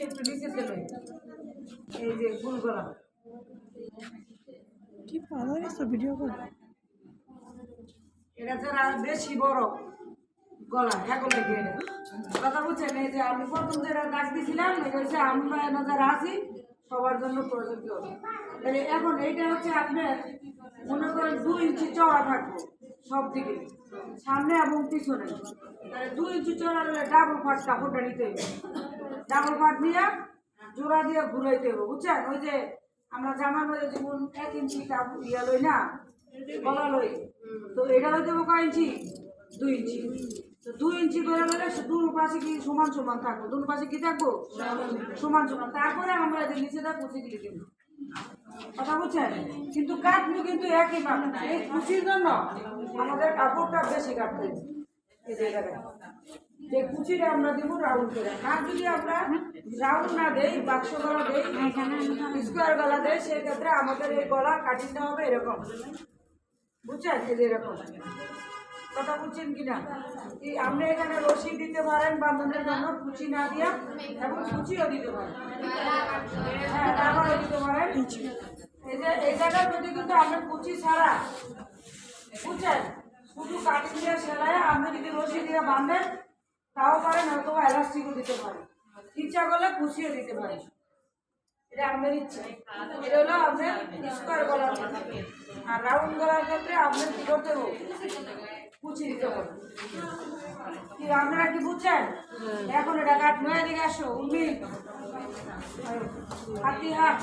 একটু নিচে চলে এই যে ফুল গলা কি পাওয়া গেছে ভিডিও করে এটা যারা বেশি বড় গলা এখন থেকে এটা কথা বুঝছেন এই যে আমি প্রথম যেটা ডাক দিয়েছিলাম এটা হচ্ছে আমরা যারা আছি সবার জন্য প্রযোজ্য তাহলে এখন এইটা হচ্ছে আপনার মনে করেন 2 ইঞ্চি চওড়া থাকবো সব দিকে সামনে এবং পিছনে 2 ইঞ্চি চওড়া হলে ডাবল ফাট কাপড়টা নিতে হবে ডাবল ফাট নিয়ে জোড়া দিয়ে ঘুরাইতে হবে বুঝছেন ওই যে আমরা জামার মধ্যে যেমন 1 ইঞ্চি কাপড় ইয়া লই না গলা লই তো এটা হয়ে দেবো কয় ইঞ্চি 2 ইঞ্চি তো 2 ইঞ্চি করে গেলে দুটো পাশে কি সমান সমান থাকবো দুটো পাশে কি থাকবো সমান সমান তারপরে আমরা এদের নিচেটা কুচি দিয়ে দেবো কথা বুঝছেন কিন্তু কাটবো কিন্তু একই পাবে না এই কুচির জন্য আমাদের কাপড়টা বেশি কাটতে হবে এই জায়গাটা যে কুচিটা আমরা দেবো রাউন্ড করে আর যদি আমরা রাউন্ড না দেই বাক্স গলা দেই স্কোয়ার গলা দেই সেক্ষেত্রে আমাদের এই গলা কাটিংটা হবে এরকম বুঝছেন এই যে এরকম কথা বুঝছেন কিনা আপনি এখানে রশি দিতে পারেন বান্ধনের জন্য কুচি না দিয়া এবং কুচিও দিতে পারেন হ্যাঁ তারপরে দিতে পারেন এই যে এই জায়গার মধ্যে কিন্তু আপনার কুচি ছাড়া বুঝছেন শুধু কাটিং দিয়ে সেলাই আপনি যদি রশি দিয়ে বাঁধেন তাও পারেন হয়তো এলাস্টিকও দিতে পারেন ইচ্ছা করলে কুচিও দিতে পারেন এটা আপনার ইচ্ছা এটা হলো আপনার স্কোয়ার গলার আর রাউন্ড গলার ক্ষেত্রে আপনার কি করতে হবে কুচি দিতে হবে কি আপনারা কি বুঝছেন এখন এটা কাট নয় দিকে আসো উনি হাতি হাত